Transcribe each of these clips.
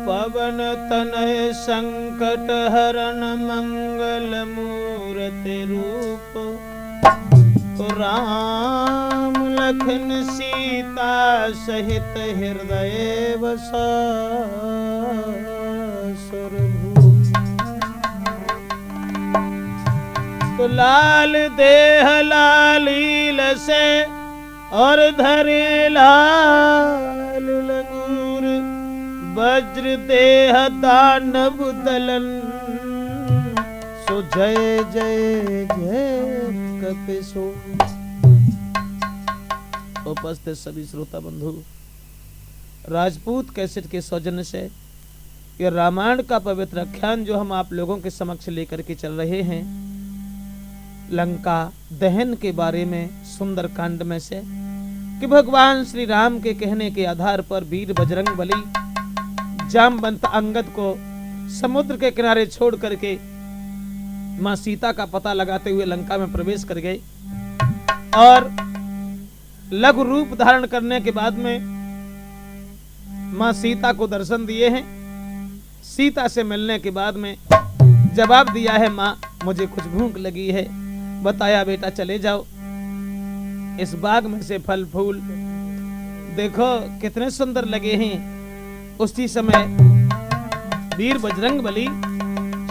पवन तनय संकट हरण मंगल मूर्ति रूप, राम लखन सीता सहित हृदय बसा सुरभूप। तो लाल देह लालील से और धरे लाल लंगूर, वज्र देह दानव दलन, सो जय जय जय कपिसो। उपस्थित सभी श्रोता बंधु, राजपूत कैसेट के सौजन्य से यह रामायण का पवित्र आख्यान जो हम आप लोगों के समक्ष लेकर के चल रहे हैं, लंका दहन के बारे में सुंदर कांड में से, कि भगवान श्री राम के कहने के आधार पर वीर बजरंगबली जामवंत अंगद को समुद्र के किनारे छोड़ करके मां सीता का पता लगाते हुए लंका में प्रवेश कर गए और लघु रूप धारण करने के बाद में मां सीता को दर्शन दिए हैं। सीता से मिलने के बाद में जवाब दिया है, मां मुझे कुछ भूख लगी है। बताया, बेटा चले जाओ, इस बाग में से फल फूल देखो कितने सुंदर लगे हैं। उसी समय वीर बजरंगबली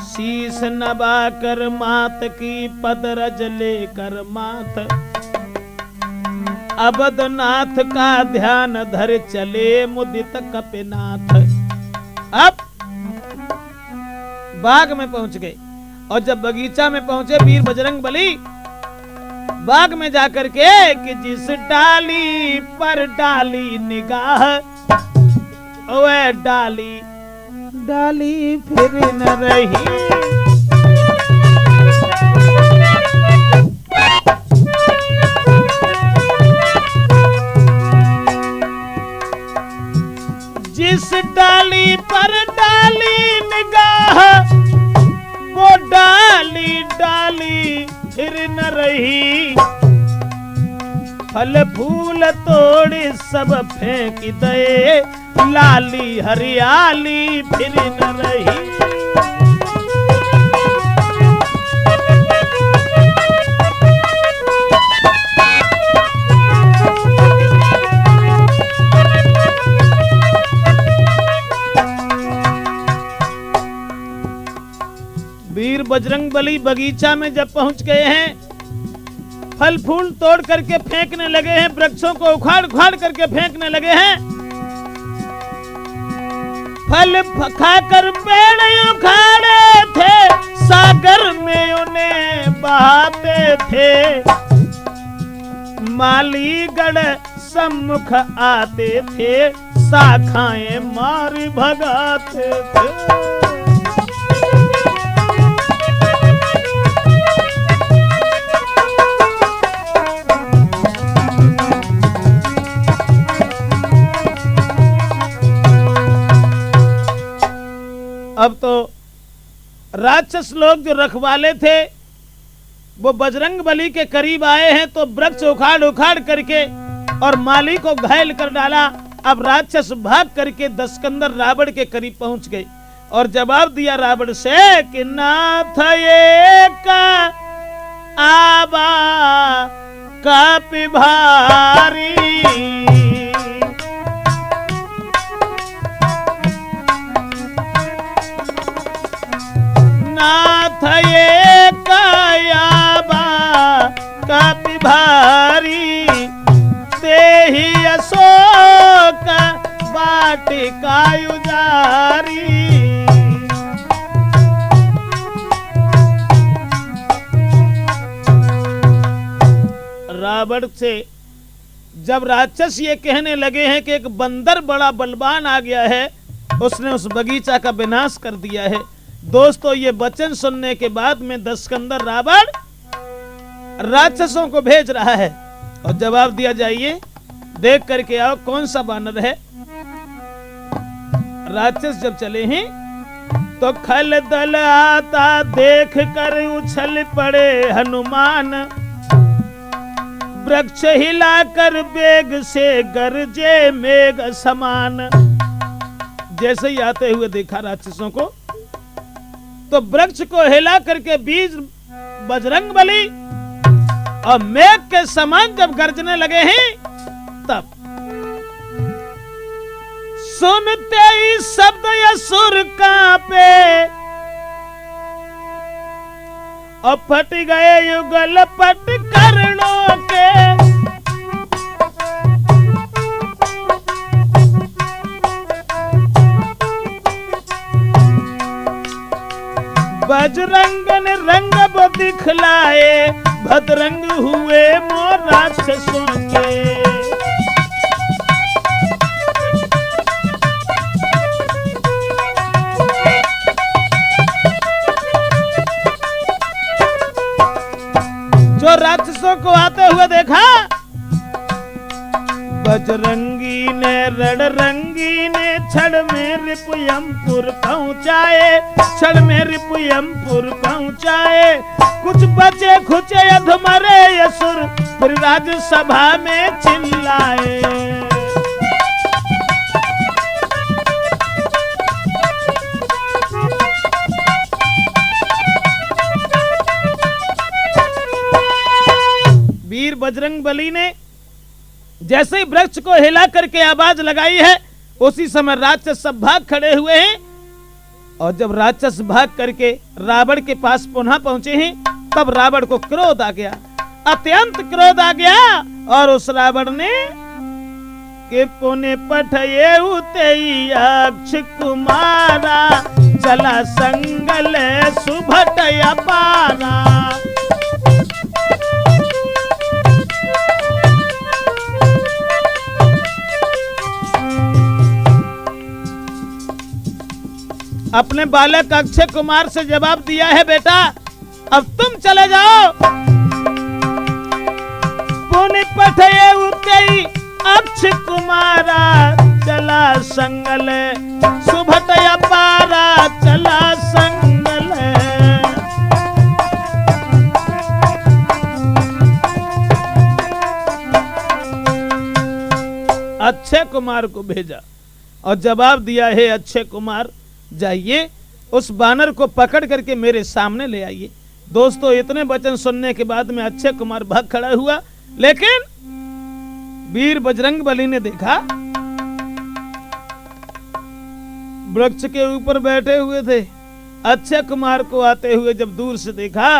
शीश नबा कर मात की पदरज लेकर माथ, अबदनाथ का ध्यान धर चले मुदित कपिनाथ। अब बाग में पहुंच गए और जब बगीचा में पहुंचे वीर बजरंगबली बाग में जाकर के कि जिस डाली पर डाली निगाह, ओए डाली डाली फिर न रही, जिस डाली पर डाली निगाह, वो डाली डाली फिर न रही। फल फूल तोड़ सब फेंक दे, लाली हरियाली फिर न रही। वीर बजरंगबली बगीचा में जब पहुंच गए हैं, फल फूल तोड़ करके फेंकने लगे हैं, वृक्षों को उखाड़ उखाड़ करके फेंकने लगे हैं। फल खाकर पेड़ उखाड़े थे, सागर में उन्हें बहाते थे। मालीगढ़ सम्मुख आते थे, शाखाएं मार भगाते थे। अब तो राक्षस लोग जो रखवाले थे वो बजरंगबली के करीब आए हैं, तो वृक्ष उखाड़ उखाड़ करके और माली को घायल कर डाला। अब राक्षस भाग करके दशकंदर रावण के करीब पहुंच गए और जवाब दिया रावण से कि नाथ ये का आबा कापि भारी, नाथ ये कायाबा कापि भारी, ते ही अशोक वाटिका उजारी। रावण से जब राक्षस ये कहने लगे हैं कि एक बंदर बड़ा बलवान आ गया है, उसने उस बगीचा का विनाश कर दिया है, दोस्तों ये वचन सुनने के बाद में दशकंदर रावण राक्षसों को भेज रहा है और जवाब दिया, जाइए देख करके आओ कौन सा बानर है। राक्षस जब चले हैं तो खल दल आता देख कर उछल पड़े हनुमान, वृक्ष हिलाकर वेग से गरजे मेघ समान। जैसे ही आते हुए देखा राक्षसों को, तो वृक्ष को हिला करके बीज बजरंगबली और मेघ के समान जब गरजने लगे हैं, तब सुनते ही शब्द असुर कांपे और फट गए युगल पट कर्णों के। बजरंग ने रंग दिखलाए, भद्रंग हुए मोर राक्षसों के। जो राक्षसों को आते हुए देखा, बजरंगी ने रणरंगी ने क्षण में रिपुयमपुर पहुंचाए, क्षण में रिपुयमपुर पहुंचाए। कुछ बचे खुचे अधमरे असुर, फिर राज्यसभा में चिल्लाए। वीर बजरंगबली ने जैसे ही वृक्ष को हिला करके आवाज लगाई है, उसी समय राक्षस सब भाग खड़े हुए हैं। और जब राक्षस भाग करके रावण के पास पुनः पहुंचे हैं, तब रावण को क्रोध आ गया, अत्यंत क्रोध आ गया। और उस रावण ने के पुने पठये उते अक्ष कुमारा, चला संगल सुभट अपारा। अपने बालक अक्षय कुमार से जवाब दिया है, बेटा अब तुम चले जाओ। पुनि पठये उते अक्षय कुमारा, चला संगल सुभट अपारा, चला संगल। अक्षय कुमार को भेजा और जवाब दिया है, अक्षय कुमार जाइए उस बानर को पकड़ करके मेरे सामने ले आइए। दोस्तों, इतने वचन सुनने के बाद में अक्षय कुमार भाग खड़ा हुआ, लेकिन वीर बजरंगबली ने देखा वृक्ष के ऊपर बैठे हुए थे। अक्षय कुमार को आते हुए जब दूर से देखा,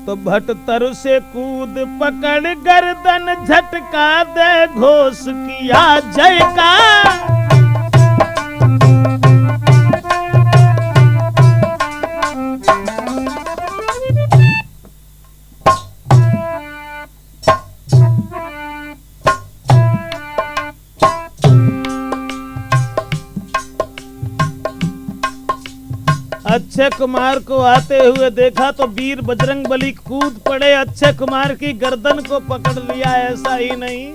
तो भट तरु से कूद पकड़ गर्दन झटका दे घोष किया जय का। अक्षय कुमार को आते हुए देखा तो वीर बजरंगबली कूद पड़े, अक्षय कुमार की गर्दन को पकड़ लिया। ऐसा ही नहीं,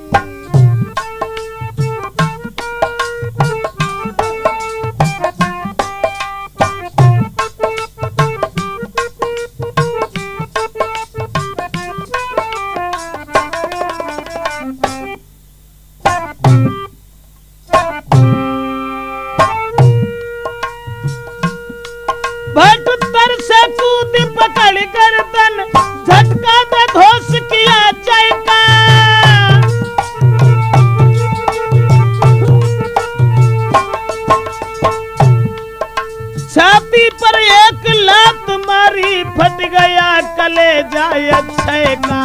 छाती पर एक लात मारी, फट गया कलेजा अक्षय का।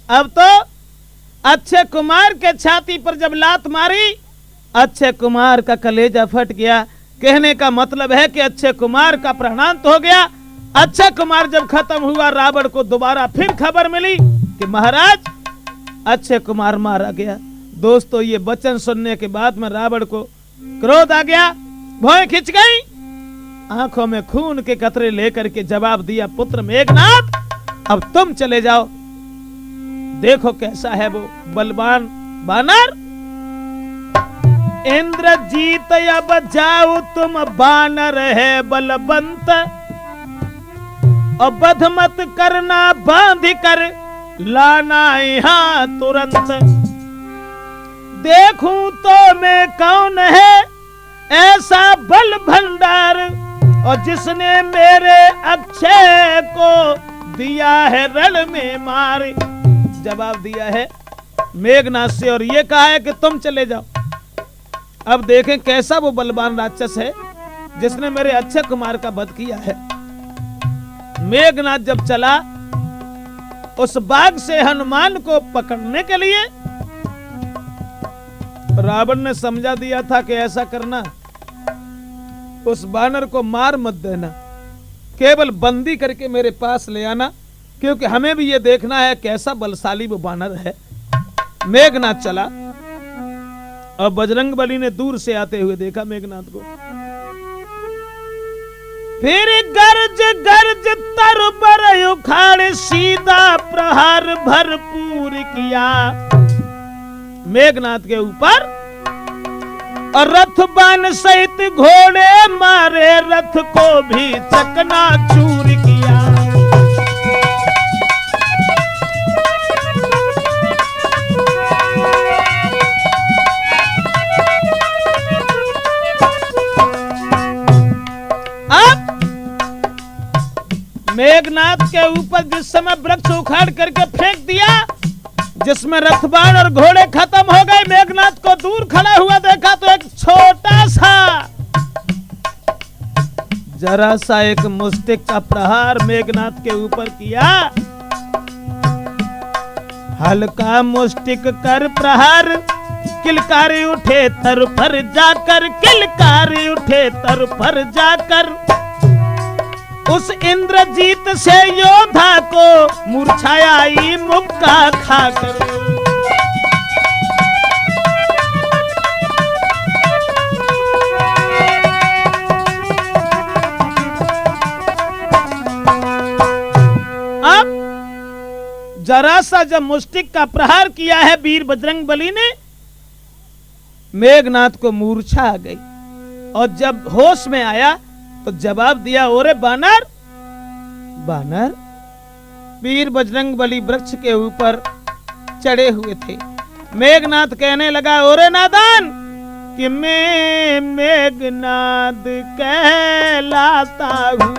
अब तो अक्षय कुमार के छाती पर जब लात मारी, अक्षय कुमार का कलेजा फट गया। कहने का मतलब है कि अक्षय कुमार का प्राणांत हो गया। अक्षय कुमार जब खत्म हुआ, रावण को दोबारा फिर खबर मिली कि महाराज अक्षय कुमार मारा गया। दोस्तों, ये वचन सुनने के बाद में रावण को क्रोध आ गया, भौं खिंच गई, आंखों में खून के कतरे लेकर के जवाब दिया, पुत्र मेघनाथ अब तुम चले जाओ। देखो कैसा है वो बलवान बानर। इंद्रजीत अब जाओ तुम बानर है बलवंत, और बध मत करना बांध कर लाना यहाँ तुरंत। देखूं तो मैं कौन है ऐसा बल भंडार, और जिसने मेरे अक्षय को दिया है रण में मार। जवाब दिया है मेघनाथ से और ये कहा है कि तुम चले जाओ। अब देखें कैसा वो बलवान राक्षस है जिसने मेरे अक्षय कुमार का वध किया है। मेघनाथ जब चला उस बाघ से हनुमान को पकड़ने के लिए, रावण ने समझा दिया था कि ऐसा करना, उस बानर को मार मत देना, केवल बंदी करके मेरे पास ले आना, क्योंकि हमें भी ये देखना है कैसा बलशाली वो बानर है। मेघनाथ चला और बजरंगबली ने दूर से आते हुए देखा मेघनाथ को। फिर गर्ज गर्ज तरबर उखाड़ सीधा प्रहार भरपूर किया मेघनाथ के ऊपर, और रथ बाण सहित घोड़े मारे रथ को भी चकनाचूर किया। मेघनाथ के ऊपर जिस समय वृक्ष उखाड़ करके फेंक दिया, जिसमें रथबाण और घोड़े खत्म हो गए, मेघनाथ को दूर खड़ा हुआ देखा तो एक छोटा सा जरा सा एक मुष्टिक का प्रहार मेघनाथ के ऊपर किया। हल्का मुष्टिक कर प्रहार, किलकारी उठे तर पर जाकर, किलकारी उठे तर पर जाकर, उस इंद्रजीत से योद्धा को मूर्छाई मुक्का खाकर। अब जरा सा जब मुष्टिक का प्रहार किया है वीर बजरंगबली ने, मेघनाथ को मूर्छा आ गई, और जब होश में आया तो जवाब दिया, ओरे बानर। बानर वीर बजरंगबली वृक्ष के ऊपर चढ़े हुए थे। मेघनाथ कहने लगा, ओरे नादान, कि मैं मेघनाथ कहलाता हूँ।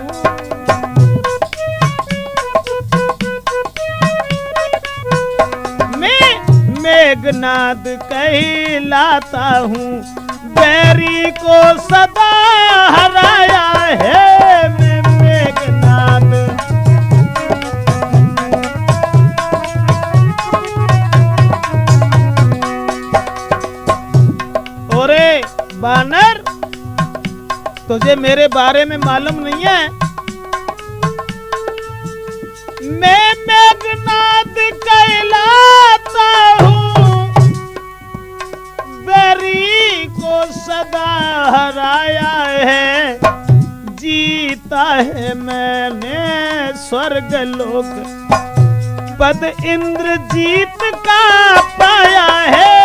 मैं मेघनाथ कहलाता हूँ, बैरी को सदा हराया है मैं मेघनाथ। ओरे बानर, तुझे मेरे बारे में मालूम नहीं है? मैं मेघनाथ कहलाता हूँ, बैरी को सदा हराया है, जीता है मैंने स्वर्ग लोक, पद इंद्रजीत का पाया है।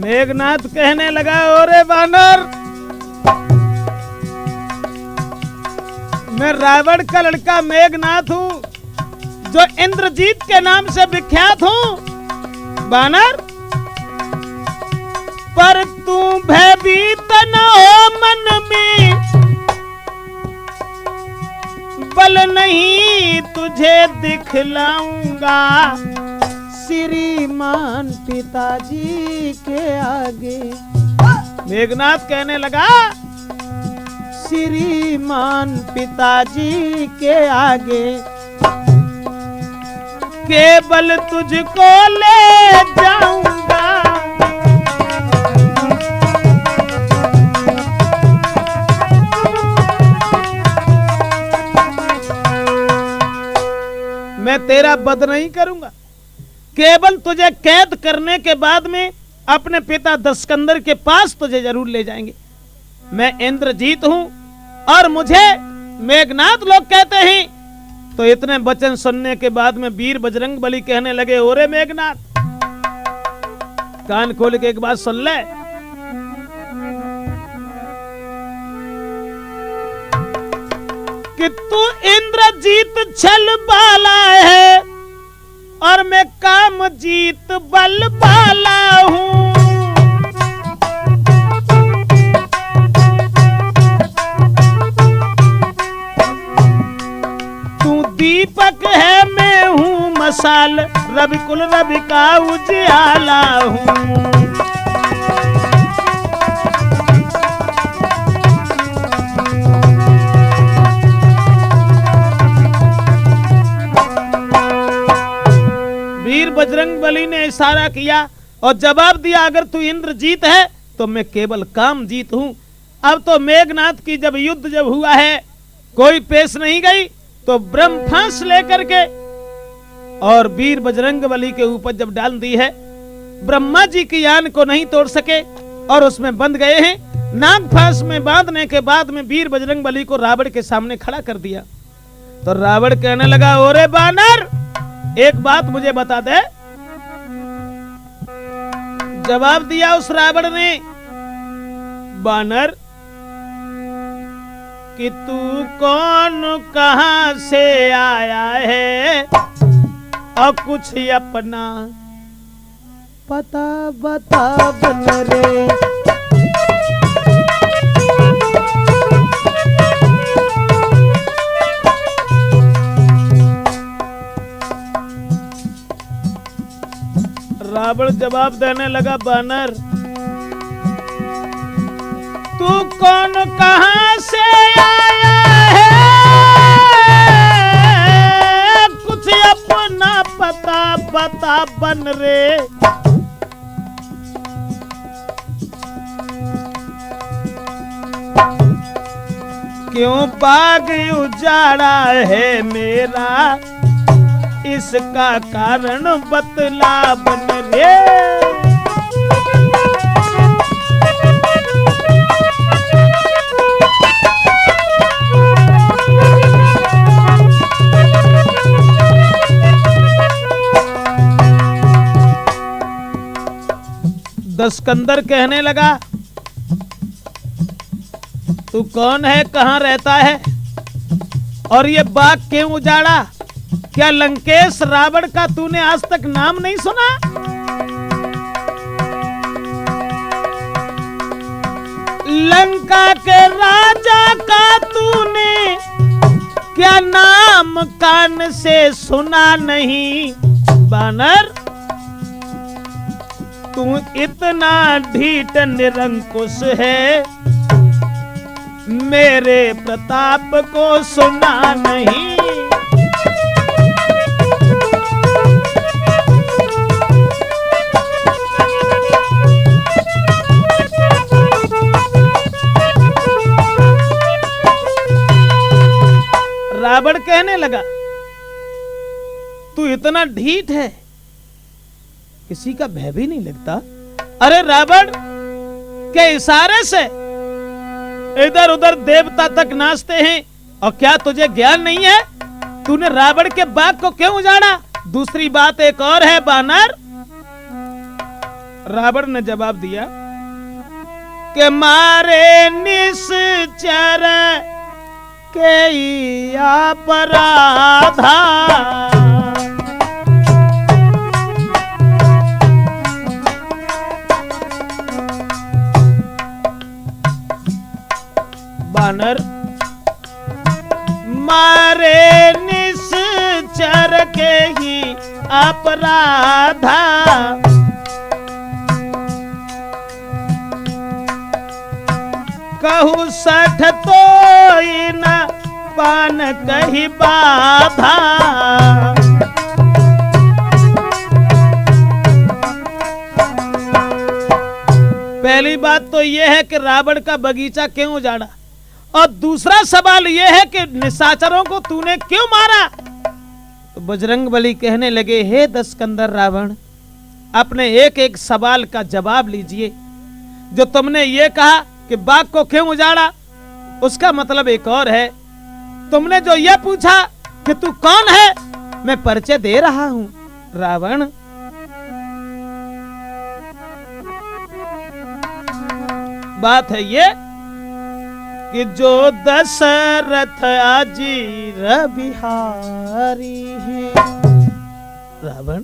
मेघनाथ कहने लगा, ओरे बानर, मैं रावण का लड़का मेघनाथ हूँ, जो इंद्रजीत के नाम से विख्यात हूँ। बानर, पर तू भयभीत न हो मन में, बल नहीं तुझे दिखलाऊंगा, श्रीमान पिताजी के आगे। मेघनाथ कहने लगा, श्रीमान पिताजी के आगे केवल तुझको ले जाऊंगा। तेरा वध नहीं करूंगा, केवल तुझे कैद करने के बाद में अपने पिता दशकंदर के पास तुझे जरूर ले जाएंगे। मैं इंद्रजीत हूं और मुझे मेघनाथ लोग कहते हैं। तो इतने वचन सुनने के बाद में वीर बजरंगबली कहने लगे, ओरे मेघनाथ, कान खोल के एक बात सुन ले। कि तू इंद्रजीत छल बाला है और मैं कामजीत बल बाला हूं। तू दीपक है, मैं हूं मसाल, रवि कुल रवि का उजियाला हूं। वीर बजरंगबली ने इशारा किया और जवाब दिया, अगर तू इंद्रजीत है तो मैं केवल कामजीत हूं। अब तो मेघनाथ की जब युद्ध जब हुआ है, कोई पेश नहीं गई, तो ब्रह्मास्त्र लेकर के और वीर बजरंगबली के ऊपर जब डाल दी है, ब्रह्मा जी की यान को नहीं तोड़ सके और उसमें बंध गए हैं। नागफांस में बांधने के बाद में वीर बजरंगबली को रावण के सामने खड़ा कर दिया। तो रावण कहने लगा, ओरे बानर, एक बात मुझे बता दे। जवाब दिया उस रावण ने, बानर, कि तू कौन कहां से आया है और कुछ अपना पता बता बन रे। रावण जवाब देने लगा, बानर, तू कौन कहां से आया है, कुछ अपना पता बता बन रे। क्यों बाग उजाड़ा है मेरा, इसका कारण बतला बन रे। दशकंदर कहने लगा, तू कौन है, कहां रहता है और ये बाग क्यों उजाड़ा? क्या लंकेश रावण का तूने आज तक नाम नहीं सुना? लंका के राजा का तूने क्या नाम कान से सुना नहीं? बानर, तू इतना ढीठ निरंकुश है, मेरे प्रताप को सुना नहीं। रावण कहने लगा, तू इतना ढीठ है, किसी का भय भी नहीं लगता। अरे रावण के इशारे से इधर उधर देवता तक नाचते हैं और क्या तुझे ज्ञान नहीं है? तूने रावण के बाग को क्यों उजाड़ा? दूसरी बात एक और है बानर। रावण ने जवाब दिया कि मारे निश्चर के अपराधा, बानर, मारे निश्चर के ही अपराधा, कहू सठ तो न पान कही बाधा। पहली बात तो यह है कि रावण का बगीचा क्यों उजाड़ा, और दूसरा सवाल यह है कि निशाचरों को तूने क्यों मारा? तो बजरंगबली कहने लगे, हे दशकंदर रावण, अपने एक एक सवाल का जवाब लीजिए। जो तुमने ये कहा कि बाग को क्यों उजाड़ा, उसका मतलब एक और है। तुमने जो ये पूछा कि तू कौन है, मैं परिचय दे रहा हूं रावण। बात है ये कि जो दशरथ अजीर बिहारी है, रावण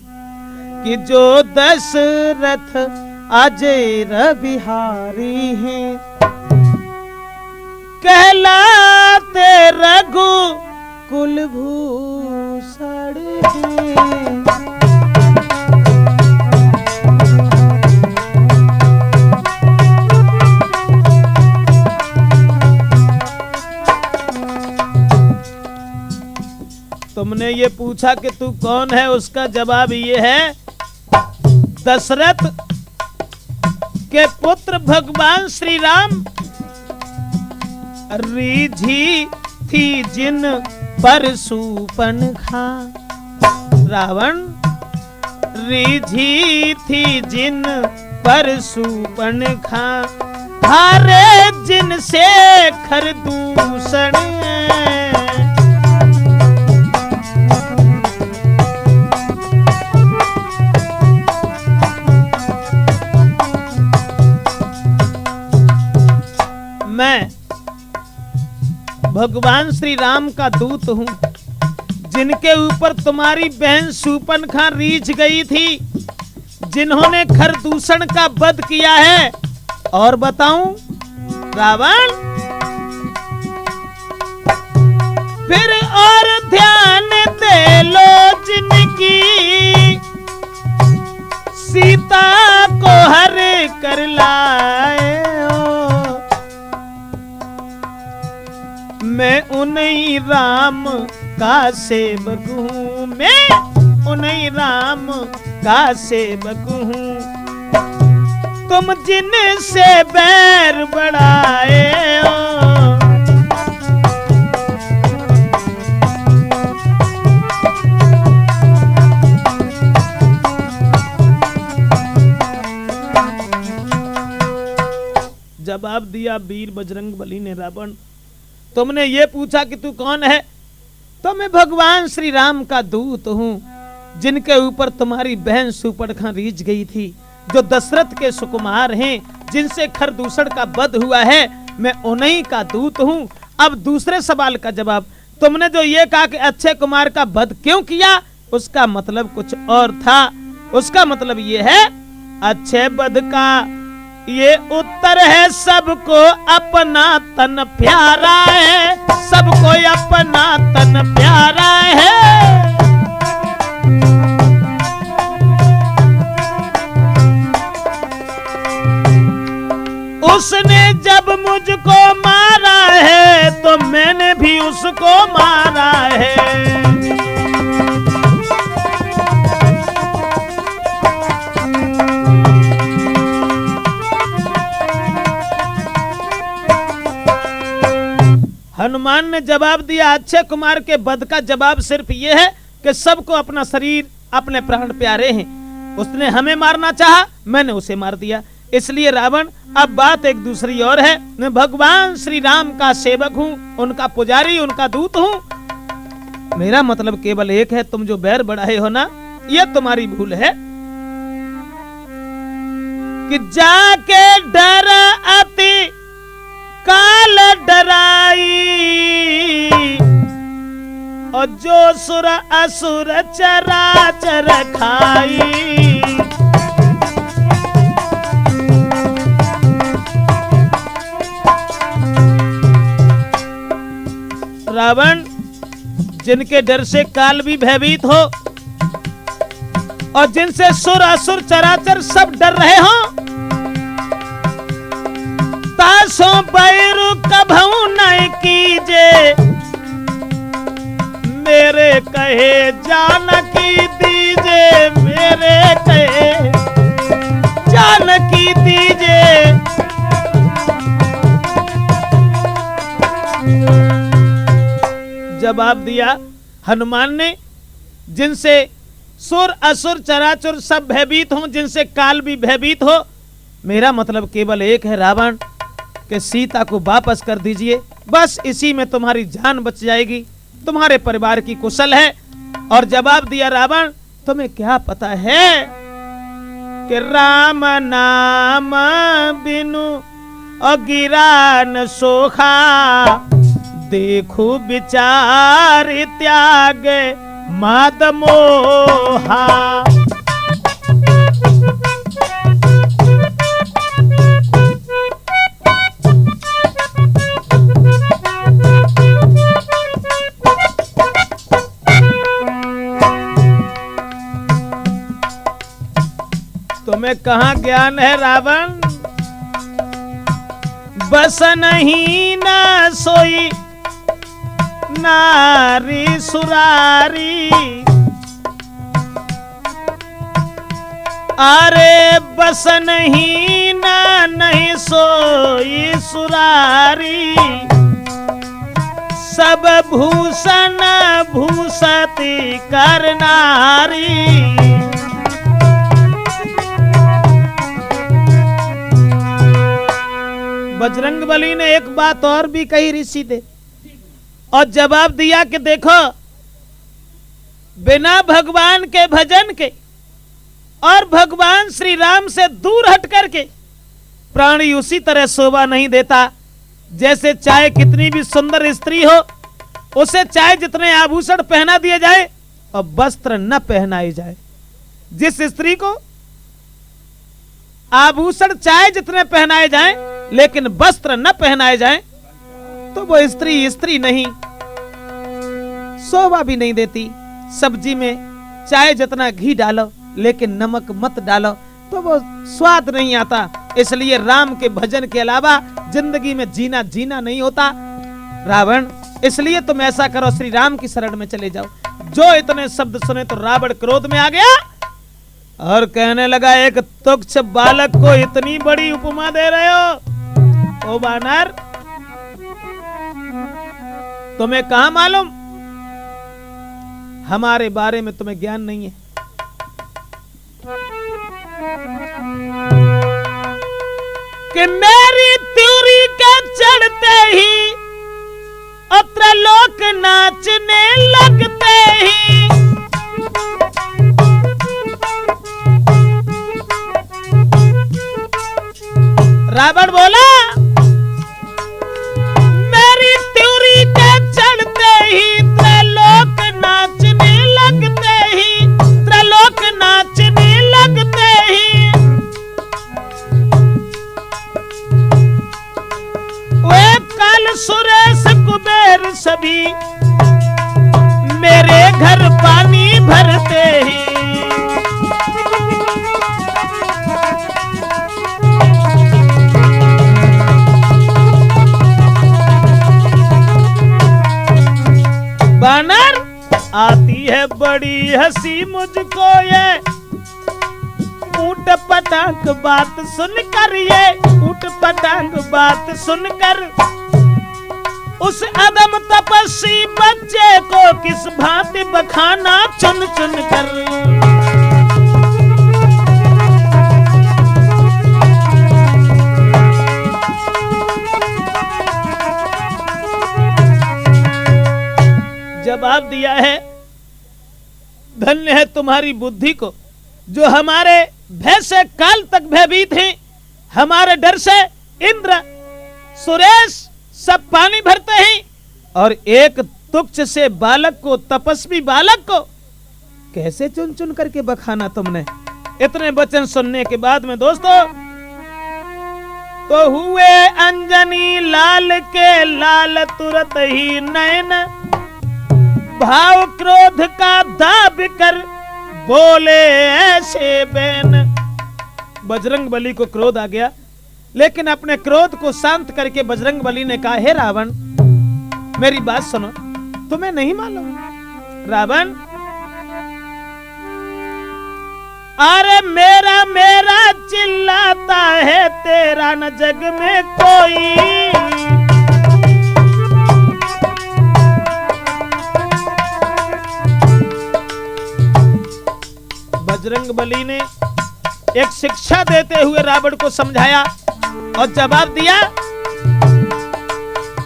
कि जो दशरथ अजीर बिहारी है, कहलाते रघु कुलभूषण है। तुमने ये पूछा कि तू कौन है, उसका जवाब ये है, दशरथ के पुत्र भगवान श्री राम रीझी थी जिन पर शूर्पणखा। रावण रीझी थी जिन पर शूर्पणखा, हारे जिन से खरदूषण। मैं भगवान श्री राम का दूत हूं, जिनके ऊपर तुम्हारी बहन शूर्पणखा रीझ गई थी, जिन्होंने खरदूषण का वध किया है। और बताऊं रावण, फिर और ध्यान दे लो जिनकी सीता को हर कर लाए हो, मैं उन्हीं राम का सेवक हूँ, मैं उन्हीं राम का सेवक हूँ। तुम जिनसे बैर बढ़ाए हो, जवाब दिया वीर बजरंगबली ने, रावण तुमने ये पूछा कि तू कौन है, तो मैं भगवान श्री राम का दूत हूँ, जिनके ऊपर तुम्हारी बहन शूर्पणखा रीझ गई थी, जो दशरथ के सुकुमार हैं, जिनसे खरदूषण का वध हुआ है, मैं उन्हीं का दूत हूँ। अब दूसरे सवाल का जवाब, तुमने जो ये कहा कि अक्षय कुमार का वध क्यों किया, उसका मतलब कुछ और था। उसका मतलब ये है, अक्षय वध का ये उत्तर है, सबको अपना तन प्यारा है, सबको अपना तन प्यारा है। उसने जब मुझको मारा है, तो मैंने भी उसको मारा है। हनुमान ने जवाब दिया, अक्षय कुमार के वध का जवाब सिर्फ ये है कि सबको अपना शरीर, अपने प्राण प्यारे हैं। उसने हमें मारना चाहा, मैंने उसे मार दिया। इसलिए रावण, अब बात एक दूसरी और है। मैं भगवान श्री राम का सेवक हूँ, उनका पुजारी, उनका दूत हूँ। मेरा मतलब केवल एक है, तुम जो बैर बढ़ाए हो ना, यह तुम्हारी भूल है कि जाके डर अति काल डराई, और जो सुर असुर चराचर खाई। रावण, जिनके डर से काल भी भयभीत हो, और जिनसे सुर असुर चराचर सब डर रहे हो, तासो बैरु कभू नहीं कीजे, मेरे कहे जानकी दीजे, मेरे कहे जानकी दीजे। जवाब दिया हनुमान ने, जिनसे सुर असुर चराचुर सब भयभीत हों, जिनसे काल भी भयभीत हो। मेरा मतलब केवल एक है रावण, कि सीता को वापस कर दीजिए, बस इसी में तुम्हारी जान बच जाएगी, तुम्हारे परिवार की कुशल है। और जवाब दिया रावण, तुम्हें क्या पता है कि राम नाम बिनु अगिरा न सोखा, देखो विचार त्याग माद मोहा। तुम्हें कहाँ ज्ञान है रावण, बस नहीं ना सोई नारी सुरारी, अरे बस नहीं ना नहीं सोई सुरारी, सब भूषण भूषति करनारी। बजरंगबली ने एक बात और भी कही ऋषि थे, और जवाब दिया कि देखो, बिना भगवान के भजन के और भगवान श्री राम से दूर हट करके प्राणी उसी तरह शोभा नहीं देता, जैसे चाहे कितनी भी सुंदर स्त्री हो, उसे चाहे जितने आभूषण पहना दिए जाए और वस्त्र न पहनाए जाए। जिस स्त्री को आभूषण चाहे जितने पहनाए जाएं, लेकिन वस्त्र न पहनाए जाएं, तो वो स्त्री स्त्री नहीं, शोभा भी नहीं देती। सब्जी में चाहे जितना घी डालो, लेकिन नमक मत डालो, तो वो स्वाद नहीं आता। इसलिए राम के भजन के अलावा जिंदगी में जीना जीना नहीं होता। रावण, इसलिए तुम ऐसा करो, श्री राम की शरण में चले जाओ। जो इतने शब्द सुने तो रावण क्रोध में आ गया और कहने लगा, एक तुच्छ बालक को इतनी बड़ी उपमा दे रहे हो? ओ बानर, तुम्हें कहां मालूम, हमारे बारे में तुम्हें ज्ञान नहीं है। कि मेरी त्योरी के चढ़ते ही अत्र लोक नाचने लगते ही, रावण बोला, मेरी त्योरी के चढ़ते ही त्रैलोक नाचने लगते ही, त्रैलोक नाचने लगते ही, वे काल सुरेश कुबेर सभी मेरे घर पानी भरते ही। बानर, आती है बड़ी हंसी मुझको ये ऊट पटांग बात सुनकर, ये ऊट पटांग बात सुनकर, उस अदम तपस्वी बच्चे को किस भांति बखाना चुन चुन कर। जवाब दिया है, धन्य है तुम्हारी बुद्धि को, जो हमारे भय से काल तक भयभीत हैं। हमारे डर से इंद्र सुरेश सब पानी भरते हैं, और एक तुच्छ से बालक को, तपस्वी बालक को कैसे चुन चुन करके बखाना तुमने। इतने वचन सुनने के बाद में दोस्तों, तो हुए अंजनी लाल के लाल तुरत ही नयन, भाव क्रोध का दाब कर बोले ऐसे बैन। बजरंगबली को क्रोध आ गया, लेकिन अपने क्रोध को शांत करके बजरंगबली ने कहा, हे रावण, मेरी बात सुनो, तुम्हें नहीं मालूम रावण, अरे मेरा मेरा चिल्लाता है, तेरा न जग में कोई। बजरंगबली ने एक शिक्षा देते हुए रावण को समझाया और जवाब दिया,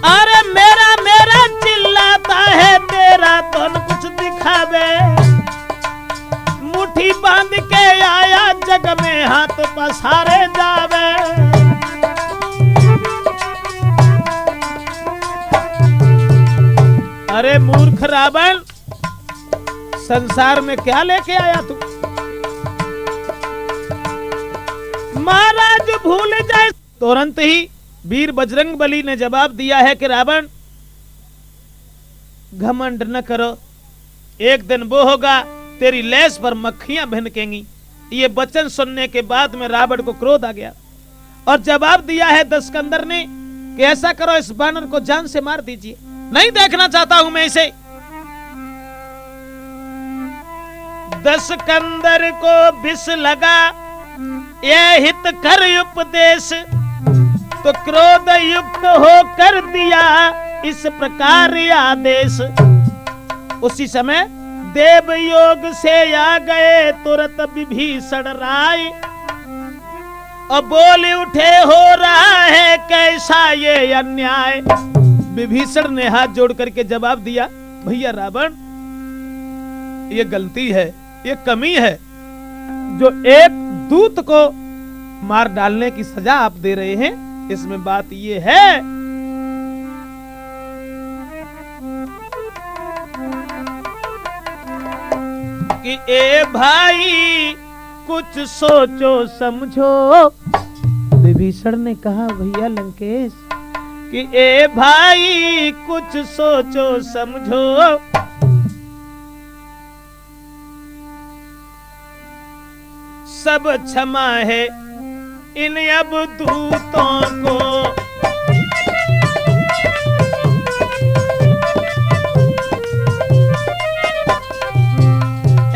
अरे मेरा मेरा चिल्लाता है, तेरा तो न कुछ दिखावे, मुट्ठी बांध के आया जग में हाथ पसारे जावे। अरे मूर्ख रावण, संसार में क्या लेके आया तू? महाराज भूल जाए। तुरंत ही वीर बजरंगबली ने जवाब दिया है कि रावण घमंड न करो, एक दिन वो होगा तेरी लेस पर मक्खियां भिनकेंगी। ये वचन सुनने के बाद में रावण को क्रोध आ गया और जवाब दिया है दशकंदर ने कि ऐसा करो, इस बानर को जान से मार दीजिए, नहीं देखना चाहता हूं मैं इसे। दशकंदर को विष लगा ये हित कर उपदेश, तो क्रोध युक्त होकर दिया इस प्रकार आदेश। उसी समय देव योग से आ गए तुरंत विभीषण राय, और बोल उठे हो रहा है कैसा ये अन्याय। विभीषण ने हाथ जोड़ करके जवाब दिया, भैया रावण ये गलती है, ये कमी है, जो एक दूत को मार डालने की सजा आप दे रहे हैं। इसमें बात ये है कि ए भाई कुछ सोचो समझो। विभीषण ने कहा, भैया लंकेश कि ए भाई कुछ सोचो समझो, सब क्षमा है इन अब दूतों को।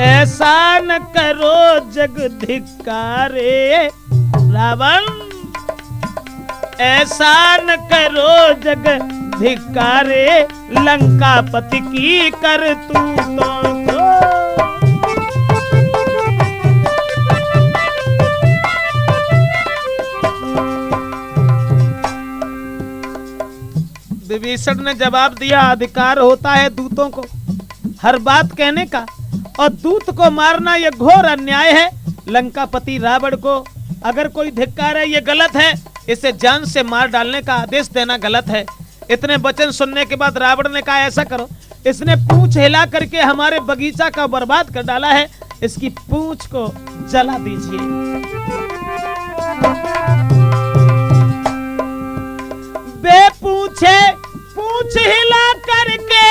ऐसा न करो जग धिक्कारे रावण, ऐसा न करो जग धिक्कारे, लंकापति की करतूतों को। विभीषण ने जवाब दिया, अधिकार होता है दूतों को हर बात कहने का, और दूत को मारना यह घोर अन्याय है। लंकापति रावण को अगर कोई धिक्कार है, ये गलत है, इसे जान से मार डालने का आदेश देना गलत है। इतने वचन सुनने के बाद रावण ने कहा, ऐसा करो, इसने पूंछ हिला करके हमारे बगीचा का बर्बाद कर डाला है, इसकी पूंछ को जला दीजिए। बे पूछे पूंछ हिला करके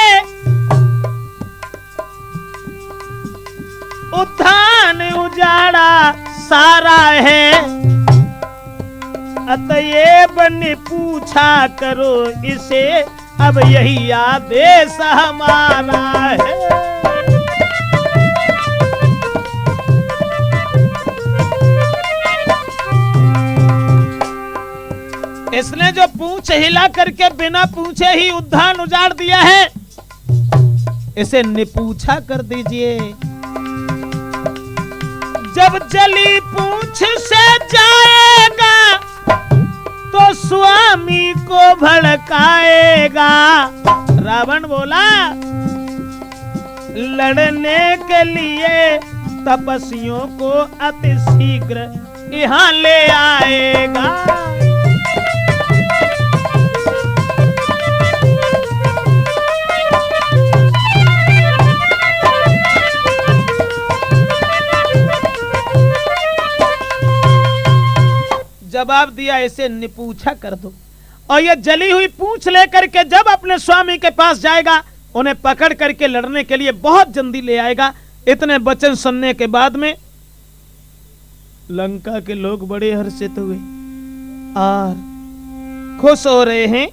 उद्यान उजाड़ा सारा है, अतएव ने पूछा करो इसे, अब यही आदेश हमारा है। इसने जो पूंछ हिला करके बिना पूछे ही उद्यान उजाड़ दिया है, इसे निपूछा कर दीजिए। जब जली पूंछ से जाएगा तो स्वामी को भड़काएगा। रावण बोला, लड़ने के लिए तपस्वियों को अति शीघ्र यहाँ ले आएगा। जवाब दिया, इसे निपूछा कर दो, और ये जली हुई पूंछ लेकर के जब अपने स्वामी के पास जाएगा, उन्हें पकड़ करके लड़ने के लिए बहुत जल्दी ले आएगा। इतने वचन सुनने के बाद में लंका के लोग बड़े हर्षित हुए और खुश हो रहे हैं।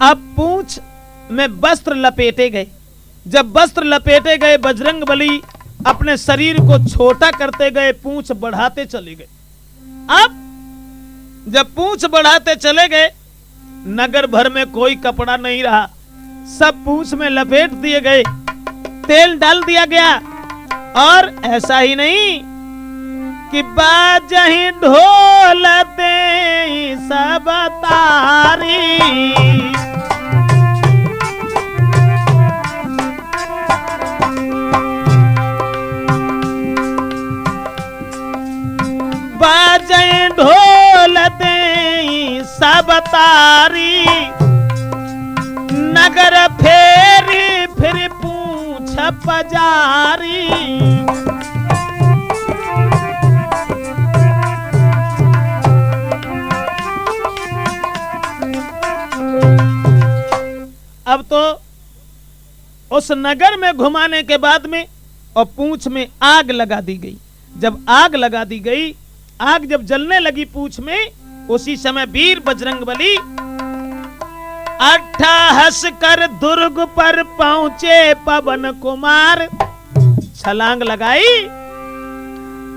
अब पूंछ में वस्त्र लपेटे गए। जब वस्त्र लपेटे गए, बजरंगबली अपने शरीर को छोटा करते गए, पूंछ बढ़ाते चले गए। अब जब पूंछ बढ़ाते चले गए, नगर भर में कोई कपड़ा नहीं रहा, सब पूंछ में लपेट दिए गए, तेल डाल दिया गया, और ऐसा ही नहीं कि बाजहि ढोल दे सब तारी, बाजहि ढोल दे सब तारी, नगर फेरी फिर पूछ पजारी। अब तो उस नगर में घुमाने के बाद में और पूंछ में आग लगा दी गई। जब आग लगा दी गई, आग जब जलने लगी पूंछ में, उसी समय वीर बजरंगबली अट्ठाहस कर दुर्ग पर पहुंचे पवन कुमार। छलांग लगाई,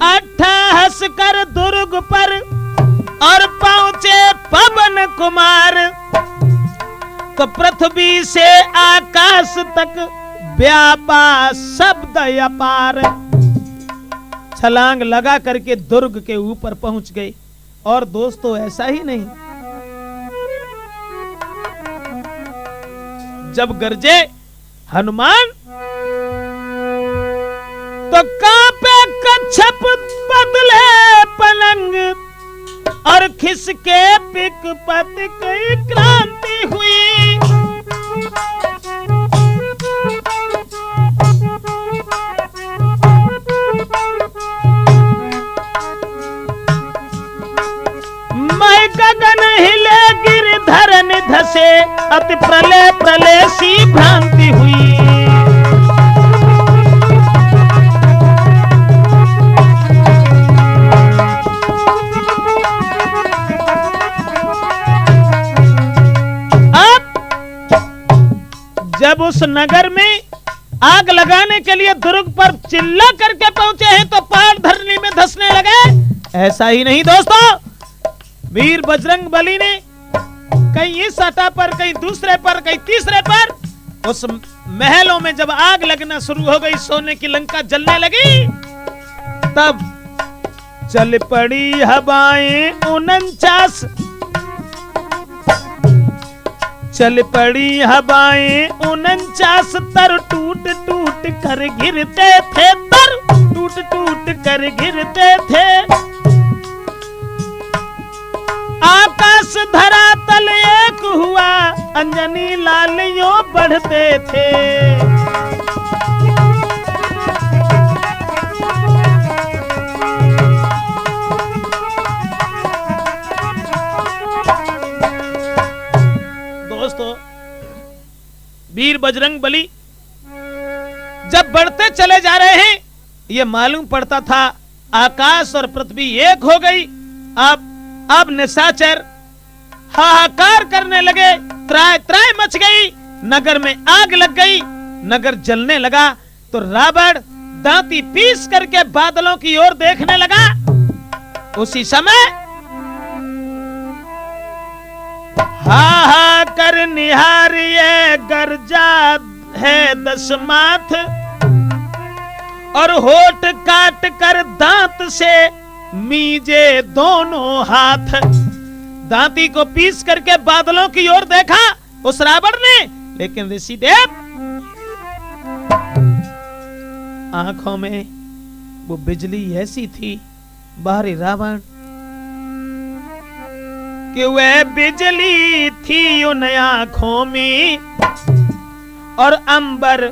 अट्ठाहस कर दुर्ग पर और पहुंचे पवन कुमार। तो पृथ्वी से आकाश तक व्यापा शब्द अपार। छलांग लगा करके दुर्ग के ऊपर पहुंच गए। और दोस्तों ऐसा ही नहीं, जब गरजे हनुमान तो कांपे कच्छप बदले पलंग, और खिसके पिकपत की क्रांति हुई। मैं गगन हिले गिरधर निधसे, अति प्रलय प्रलय सी भ्रांति हुई। जब उस नगर में आग लगाने के लिए दुर्ग पर चिल्ला करके पहुंचे हैं तो पहाड़ धरनी में धंसने लगे। ऐसा ही नहीं दोस्तों, वीर बजरंगबली ने कहीं इस सतह पर, कहीं दूसरे पर, कहीं तीसरे पर, उस महलों में जब आग लगना शुरू हो गई, सोने की लंका जलने लगी, तब चल पड़ी हवाएं 49, चल पड़ी हवाएं 49, तर टूट टूट कर गिरते थे, तर टूट टूट कर गिरते थे। आकाश धरा तल एक हुआ, अंजनी लालियों बढ़ते थे। दोस्तों, वीर बजरंगबली जब बढ़ते चले जा रहे हैं, ये मालूम पड़ता था आकाश और पृथ्वी एक हो गई। अब निशाचर हाहाकार करने लगे, त्राय त्राय मच गई, नगर में आग लग गई, नगर जलने लगा। तो रावण दांती पीस करके बादलों की ओर देखने लगा। उसी समय हा कर निहारिए गर्जा है दशमाथ, और होठ काट कर दांत से मीजे दोनों हाथ। दांती को पीस करके बादलों की ओर देखा उस रावण ने, लेकिन ऋषिदेव आंखों में वो बिजली ऐसी थी, बाहरी रावण कि वह बिजली थी उन आंखों में, और अंबर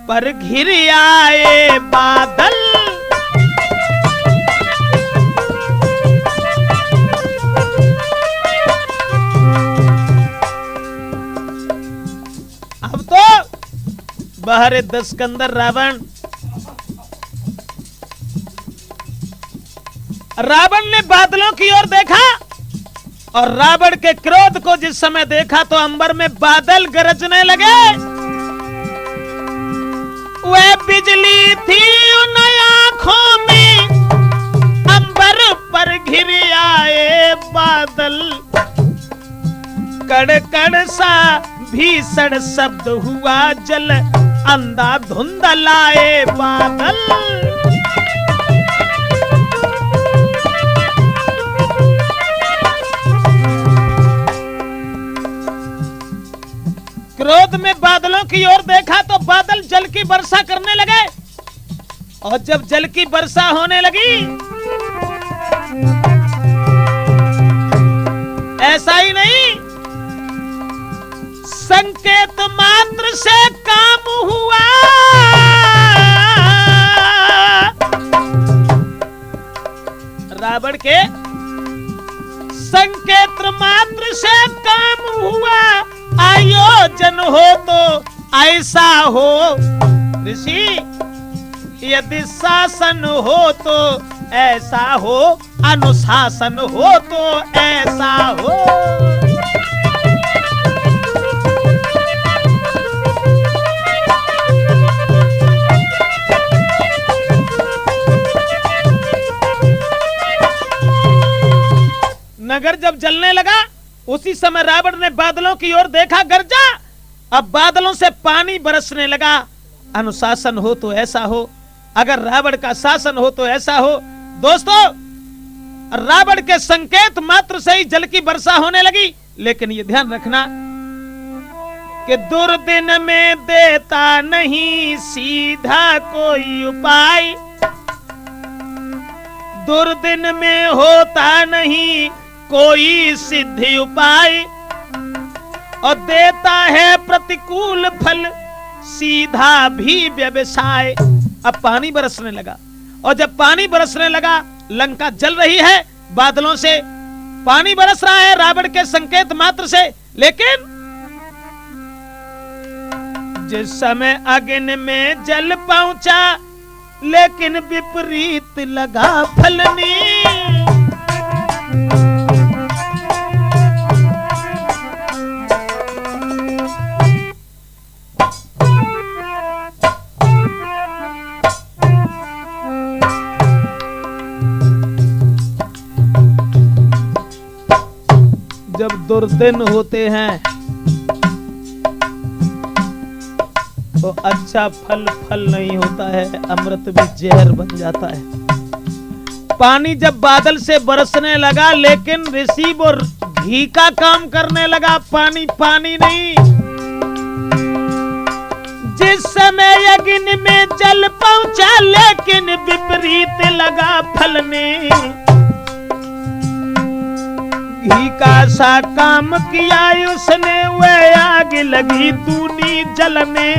पर घिर आए बादल। अब तो बाहर दस्कंदर रावण ने बादलों की ओर देखा, और रावण के क्रोध को जिस समय देखा तो अंबर में बादल गरजने लगे। वह बिजली थी उन आंखों में, अंबर पर घिर आए बादल। कड़कड़ सा भीषण शब्द हुआ, जल अंधा धुंध लाए बादल। क्रोध में बादलों की ओर देखा तो बादल जल की वर्षा करने लगे। और जब जल की वर्षा होने लगी, ऐसा ही नहीं, संकेत मात्र से काम हुआ। रावण के संकेत मात्र से काम हुआ। आयोजन हो तो ऐसा हो ऋषि, यदि शासन हो तो ऐसा हो, अनुशासन हो तो ऐसा हो। नगर जब जलने लगा, उसी समय रावण ने बादलों की ओर देखा, गरजा। अब बादलों से पानी बरसने लगा। अनुशासन हो तो ऐसा हो, अगर रावण का शासन हो तो ऐसा हो। दोस्तों, रावण के संकेत मात्र से ही जल की वर्षा होने लगी। लेकिन ये ध्यान रखना कि दुर्दिन में देता नहीं सीधा कोई उपाय, दुर्दिन में होता नहीं कोई सिद्धि उपाय, और देता है प्रतिकूल फल सीधा भी व्यवसाय। अब पानी बरसने लगा, और जब पानी बरसने लगा, लंका जल रही है, बादलों से पानी बरस रहा है रावण के संकेत मात्र से। लेकिन जिस समय अग्नि में जल पहुंचा, लेकिन विपरीत लगा फलने। जब दुर्दिन होते हैं तो अच्छा फल नहीं होता है, अमृत भी जहर बन जाता है। पानी जब बादल से बरसने लगा, लेकिन ऋषि वो घी का काम करने लगा, पानी पानी नहीं। जिस समय अग्नि में जल पहुंचा, लेकिन विपरीत लगा फलने। घी का सा काम किया उसने, वह आग लगी दूनी जलने।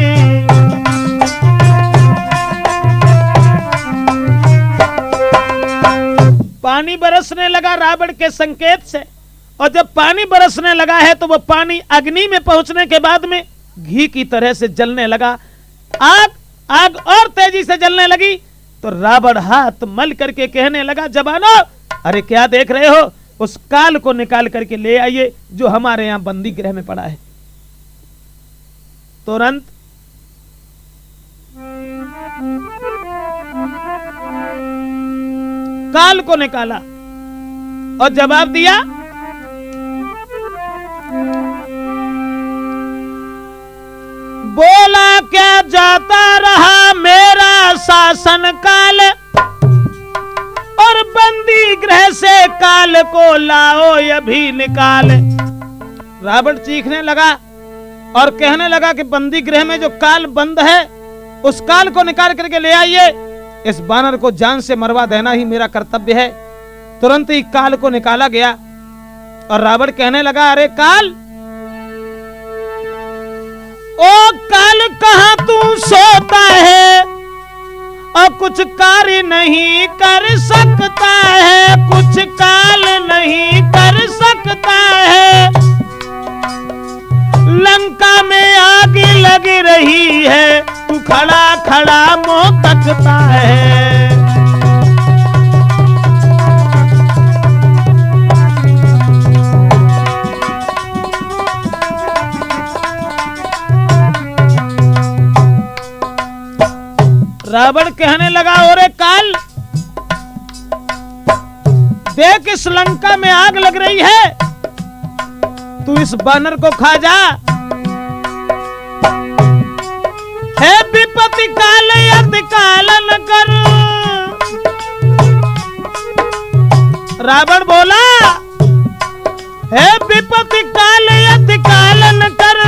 पानी बरसने लगा रावण के संकेत से, और जब पानी बरसने लगा है तो वह पानी अग्नि में पहुंचने के बाद में घी की तरह से जलने लगा। आग और तेजी से जलने लगी तो रावण हाथ मल करके कहने लगा, जवानों, अरे क्या देख रहे हो, उस काल को निकाल करके ले आइए जो हमारे यहां बंदी गृह में पड़ा है। तुरंत काल को निकाला और जवाब दिया, बोला क्या जाता रहा मेरा शासन काल, और बंदी गृह से काल को लाओ अभी निकाल। रावण चीखने लगा और कहने लगा कि बंदी गृह में जो काल बंद है, उस काल को निकाल करके ले आइए। इस बानर को जान से मरवा देना ही मेरा कर्तव्य है। तुरंत ही काल को निकाला गया और रावण कहने लगा, अरे काल, ओ काल कहां तू सोता है, और कुछ कार्य नहीं कर सकता है, कुछ काल नहीं कर सकता है। लंका में आग लग रही है, तू खड़ा खड़ा मुंह तकता है। रावण कहने लगा, ओरे काल, देख इस लंका में आग लग रही है, तू इस बानर को खा जा। है विपत्ति काल यदि काल न कर। रावण बोला, है विपत्ति काल यदि काल न कर,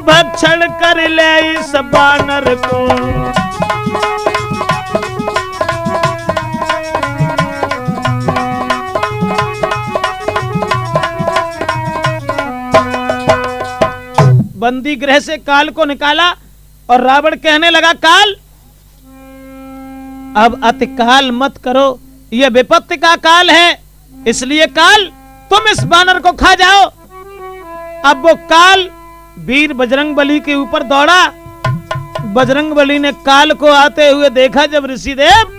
भक्षण कर ले इस बानर को। बंदी गृह से काल को निकाला और रावण कहने लगा, काल अब अति काल मत करो, यह विपत्ति का काल है, इसलिए काल तुम इस बानर को खा जाओ। अब वो काल वीर बजरंगबली के ऊपर दौड़ा। बजरंगबली ने काल को आते हुए देखा। जब ऋषिदेव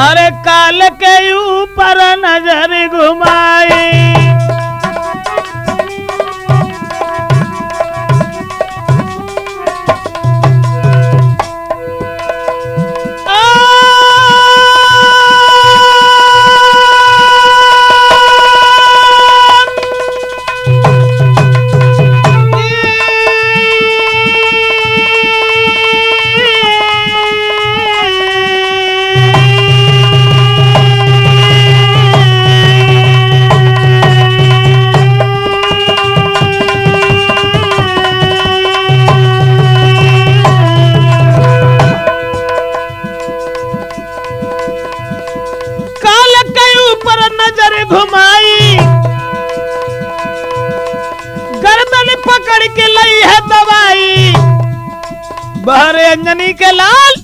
अरे काल के ऊपर नजर घुमाई, घुमाई, गर्दन पकड़ के लाई है दवाई। बहरे अंजनी के लाल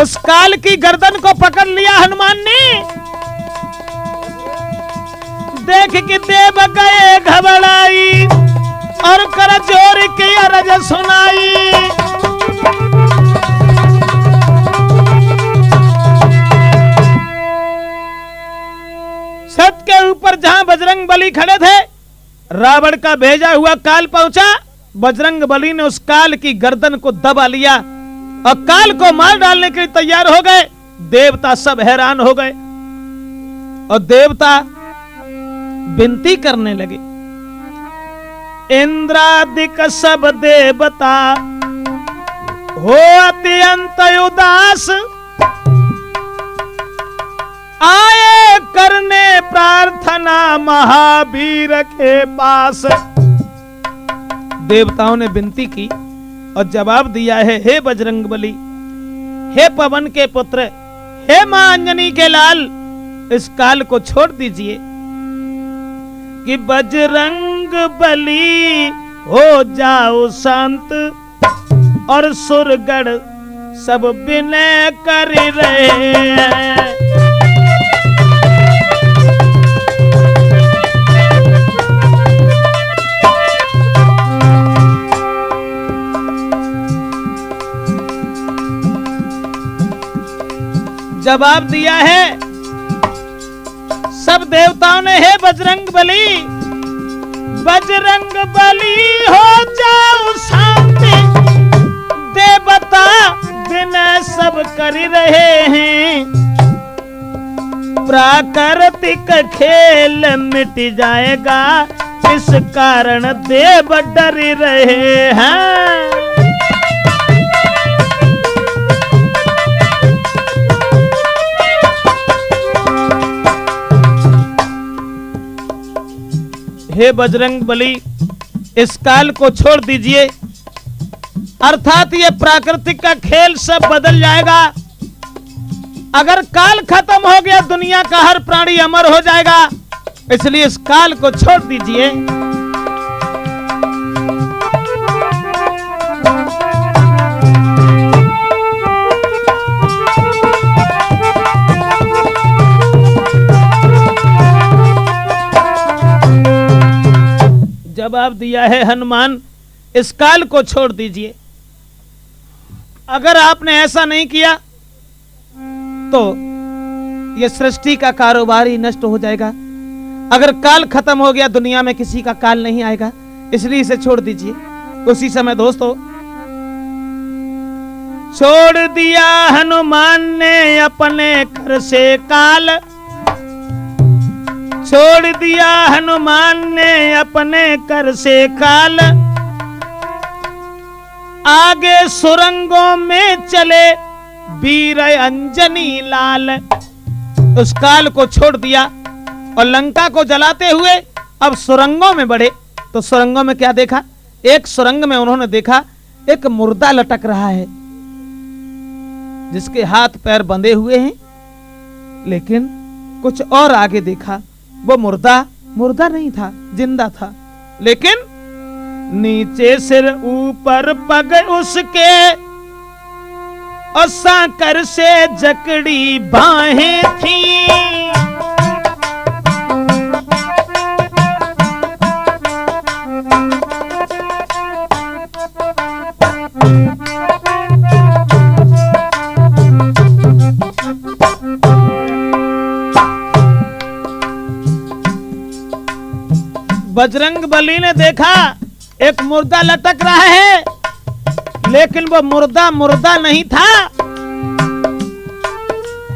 उस काल की गर्दन को पकड़ लिया हनुमान ने। देख के देव गए घबराई और कर जोर के अरज सुनाई। छत के ऊपर जहां बजरंगबली खड़े थे, रावण का भेजा हुआ काल पहुंचा। बजरंगबली ने उस काल की गर्दन को दबा लिया और काल को मार डालने के लिए तैयार हो गए। देवता सब हैरान हो गए और देवता विनती करने लगे। इंद्रादिक सब देवता हो अत्यंत उदास, आए करने प्रार्थना महावीर के पास। देवताओं ने विनती की और जवाब दिया है, हे बजरंगबली, हे पवन के पुत्र, हे मां अंजनी के लाल, इस काल को छोड़ दीजिए कि बजरंगबली हो जाओ शांत। और सुरगण सब विनय कर रहे हैं। जवाब दिया है सब देवताओं ने, हे बजरंगबली, बजरंगबली हो जाओ शांति। देवता विनय सब कर रहे हैं, प्राकृतिक खेल मिट जाएगा, इस कारण देव डर रहे हैं। हे बजरंगबली, इस काल को छोड़ दीजिए, अर्थात ये प्राकृतिक का खेल सब बदल जाएगा। अगर काल खत्म हो गया, दुनिया का हर प्राणी अमर हो जाएगा, इसलिए इस काल को छोड़ दीजिए। जवाब दिया है हनुमान, इस काल को छोड़ दीजिए। अगर आपने ऐसा नहीं किया तो यह सृष्टि का कारोबार ही नष्ट हो जाएगा। अगर काल खत्म हो गया, दुनिया में किसी का काल नहीं आएगा, इसलिए इसे छोड़ दीजिए। उसी समय दोस्तों छोड़ दिया हनुमान ने अपने घर से काल, छोड़ दिया हनुमान ने अपने कर से काल। आगे सुरंगों में चले वीर अंजनी लाल। उस काल को छोड़ दिया और लंका को जलाते हुए अब सुरंगों में बढ़े तो सुरंगों में क्या देखा? एक सुरंग में उन्होंने देखा एक मुर्दा लटक रहा है जिसके हाथ पैर बंधे हुए हैं, लेकिन कुछ और आगे देखा वो मुर्दा नहीं था, जिंदा था, लेकिन नीचे सिर ऊपर पग उसके और सांकर से जकड़ी बाहें थी। बजरंग बली ने देखा एक मुर्दा लटक रहा है, लेकिन वो मुर्दा नहीं था।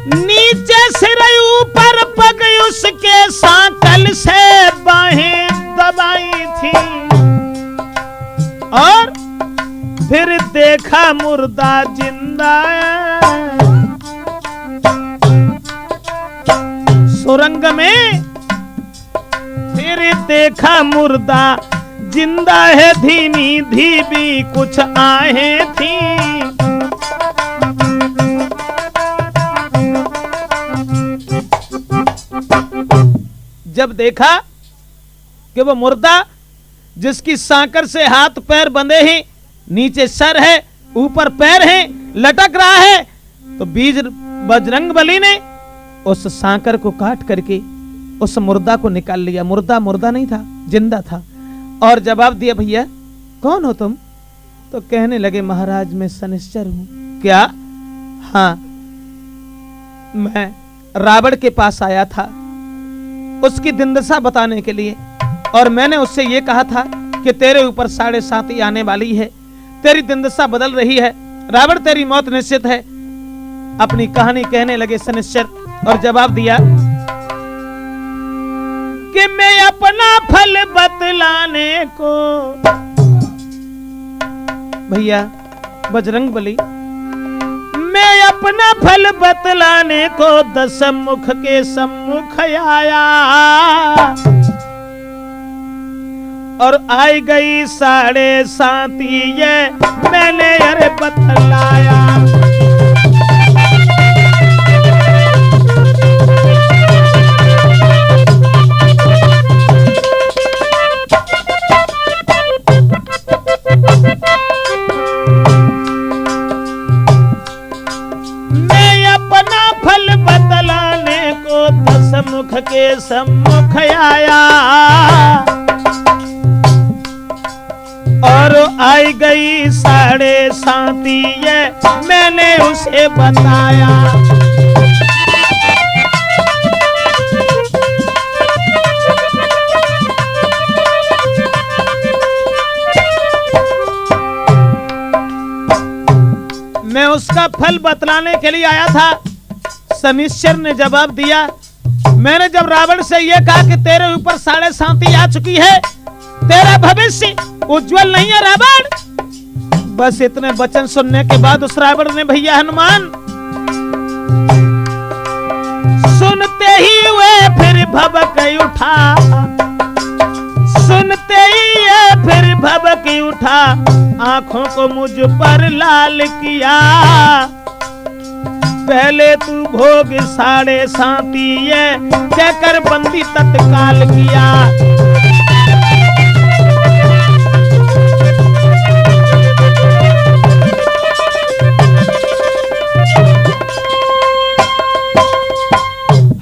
नीचे सिर ऊपर पग उसके सांकल से बाहें दबाई थी और फिर देखा मुर्दा जिंदा। सुरंग में फिर देखा मुर्दा जिंदा है, धीमी धीमी कुछ आहें थी। जब देखा कि वो मुर्दा जिसकी सांकर से हाथ पैर बंधे हैं, नीचे सर है ऊपर पैर है, लटक रहा है, तो बजरंग बली ने उस सांकर को काट करके उस मुर्दा को निकाल लिया। मुर्दा नहीं था, जिंदा था। और जवाब दिया, भैया कौन हो तुम? तो कहने लगे, महाराज मैं शनिश्चर हूं। क्या? हाँ, मैं रावण के पास आया था उसकी दिनदशा बताने के लिए, और मैंने उससे ये कहा था कि तेरे ऊपर 7.5 आने वाली है, तेरी दिनदशा बदल रही है, रावण तेरी मौत निश्चित है। अपनी कहानी कहने लगे शनिश्चर, और जवाब दिया कि मैं अपना फल बतलाने को, भैया बजरंग बली, मैं अपना फल बतलाने को 10 मुख के सम्मुख आया, और आई गई 7.5 ये मैंने अरे बतलाया। मुख के सम्मुख आया और आई गई 7.5 ये मैंने उसे बताया। मैं उसका फल बतलाने के लिए आया था। शनिश्चर ने जवाब दिया, मैंने जब रावण से यह कहा कि तेरे ऊपर 7.5 आ चुकी है, तेरा भविष्य उज्जवल नहीं है रावण। बस इतने वचन सुनने के बाद उस रावण ने, भैया हनुमान, सुनते ही वे फिर भभक उठा, सुनते ही ये फिर भभक उठा, आंखों को मुझ पर लाल किया, पहले तू भोग 7.5 ये कहकर बंदी तत्काल किया।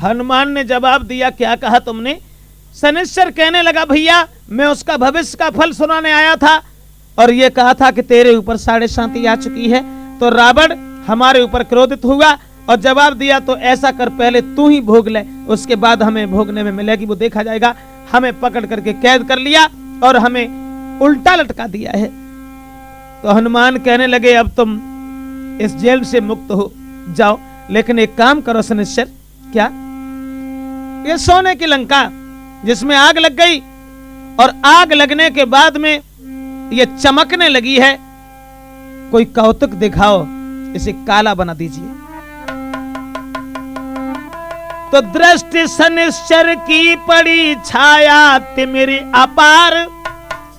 हनुमान ने जवाब दिया, क्या कहा तुमने? शनिश्चर कहने लगा, भैया मैं उसका भविष्य का फल सुनाने आया था और ये कहा था कि तेरे ऊपर 7.5 आ चुकी है, तो रावण हमारे ऊपर क्रोधित हुआ और जवाब दिया, तो ऐसा कर पहले तू ही भोग ले, उसके बाद हमें भोगने में मिलेगी, वो देखा जाएगा। हमें पकड़ करके कैद कर लिया और हमें उल्टा लटका दिया है। तो हनुमान कहने लगे, अब तुम इस जेल से मुक्त हो जाओ, लेकिन एक काम करो शनिश्चर। क्या? ये सोने की लंका जिसमें आग लग गई और आग लगने के बाद में ये चमकने लगी है, कोई कौतुक दिखाओ, इसे काला बना दीजिए। तो दृष्टि शनिश्चर की पड़ी छाया तिमिर अपार।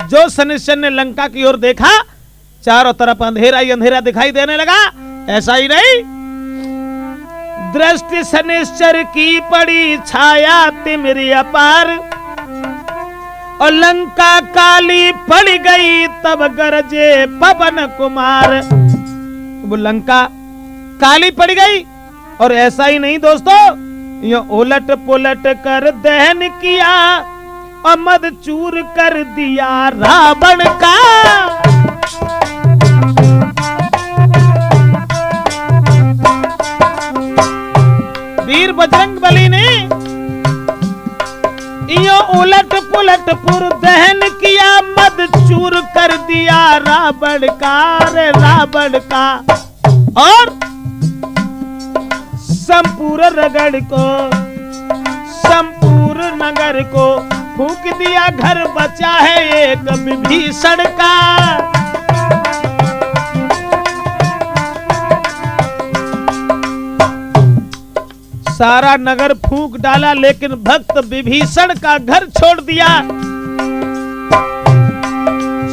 जो शनिश्चर ने लंका की ओर देखा, चारों तरफ अंधेरा ही अंधेरा दिखाई देने लगा। ऐसा ही नहीं, दृष्टि शनिश्चर की पड़ी छाया तिमिर अपार, और लंका काली पड़ गई तब गरजे पवन कुमार। वो लंका काली पड़ गई। और ऐसा ही नहीं दोस्तों, ये उलट पुलट कर दहन किया और मद चूर कर दिया रावण का। वीर बजरंगबली ने यो उलट पुलट पुर दहन किया, मद चूर कर दिया रावण का, रे रावण का। और संपूर्ण रगड़ को, संपूर्ण नगर को फूंक दिया, घर बचा है एक विभीषण का। सारा नगर फूंक डाला, लेकिन भक्त विभीषण का घर छोड़ दिया।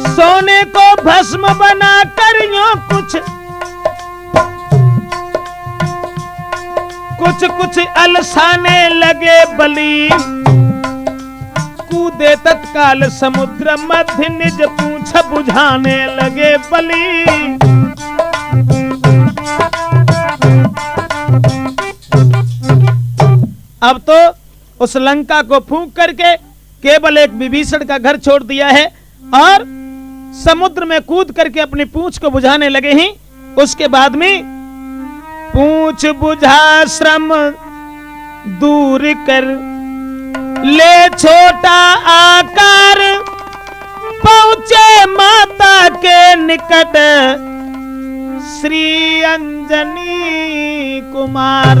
सोने को भस्म बना कर यूं कुछ अलसाने लगे बली, कूदे तत्काल समुद्र मध्य निज पूंछ बुझाने लगे बली। अब तो उस लंका को फूंक करके केवल एक विभीषण का घर छोड़ दिया है और समुद्र में कूद करके अपनी पूंछ को बुझाने लगे ही। उसके बाद में पूंछ बुझा श्रम दूर कर ले छोटा आकार, पहुंचे माता के निकट श्री अंजनी कुमार।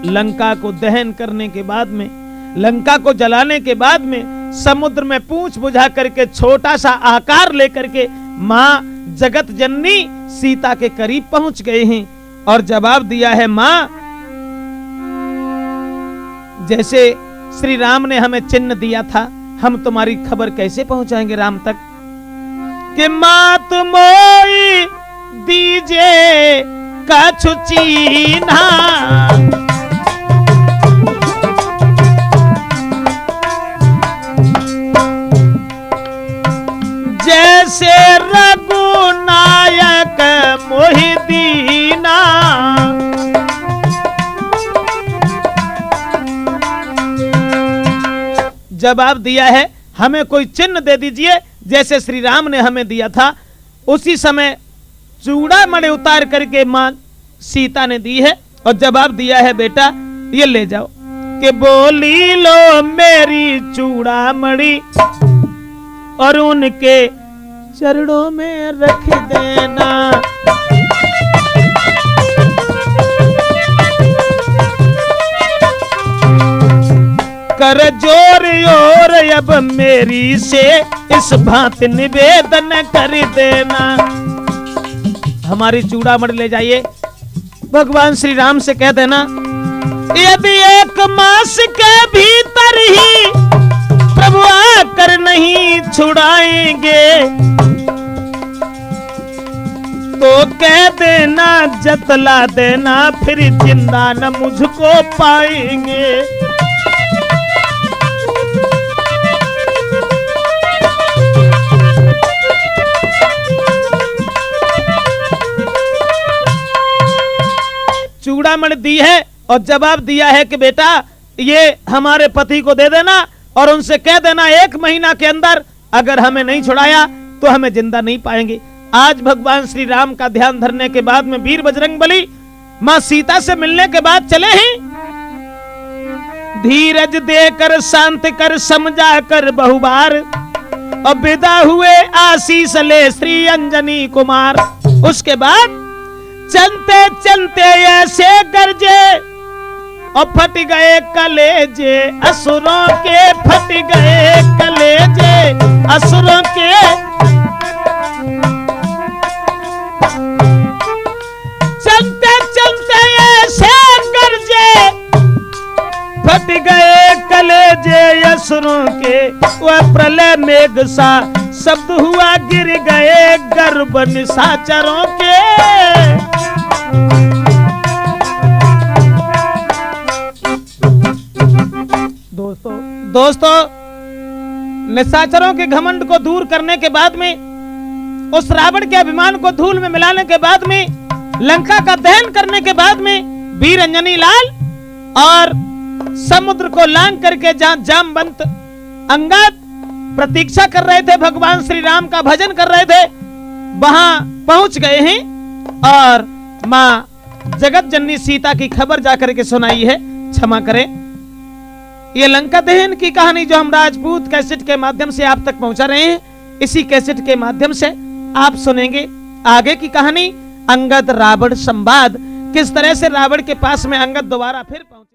लंका को दहन करने के बाद में, लंका को जलाने के बाद में समुद्र में पूंछ बुझा करके छोटा सा आकार लेकर के मां जगत जननी सीता के करीब पहुंच गए हैं और जवाब दिया है, मां जैसे श्री राम ने हमें चिन्ह दिया था, हम तुम्हारी खबर कैसे पहुंचाएंगे राम तक, कि मां तुम दीजिए कछु चीन्हा। जैसे रघुनायक मोहिदीना, जवाब दिया है हमें कोई चिन्ह दे दीजिए जैसे श्री राम ने हमें दिया था। उसी समय चूड़ामणि उतार करके मां सीता ने दी है और जवाब दिया है, बेटा ये ले जाओ, कि बोली लो मेरी चूड़ामणि और उनके चरणों में रख देना। कर जोर और अब मेरी से इस भांति निवेदन कर देना। हमारी चूड़ामणि ले जाइए, भगवान श्री राम से कह देना, यदि 1 मास के भीतर ही प्रभु आकर नहीं छुड़ाएंगे तो कह देना, जतला देना, फिर जिंदा न मुझको पाएंगे। चूड़ामणि दी है और जवाब दिया है कि बेटा ये हमारे पति को दे देना और उनसे कह देना 1 महीना के अंदर अगर हमें नहीं छुड़ाया तो हमें जिंदा नहीं पाएंगे। आज भगवान श्री राम का ध्यान धरने के बाद में वीर बजरंगबली मां सीता से मिलने के बाद चले हैं। धीरज देकर शांत कर समझा कर बहुबार और विदा हुए आशीष ले श्री अंजनी कुमार। उसके बाद चलते चलते ऐसे गरजे और फट गए कलेजे असुरों के, फट गए कलेजे असुरों के। चलते चलते ऐसे गरजे गरजे असुरों के वह प्रलय मेघ सा शब्द हुआ गिर गए गर्भ निशाचरों के। दोस्तों निशाचरों के घमंड को दूर करने के बाद में, उस रावण के अभिमान को धूल में मिलाने के बाद में, लंका का दहन करने के बाद में वीर अंजनी लाल और समुद्र को लांग करके जहां जामवंत अंगद प्रतीक्षा कर रहे थे, भगवान श्री राम का भजन कर रहे थे, वहां पहुंच गए हैं और मां जगत जननी सीता की खबर जाकर के सुनाई है। क्षमा करें, ये लंका दहन की कहानी जो हम राजपूत कैसेट के माध्यम से आप तक पहुंचा रहे हैं, इसी कैसेट के माध्यम से आप सुनेंगे आगे की कहानी अंगद रावण संवाद, किस तरह से रावण के पास में अंगद दोबारा फिर पहुंचे।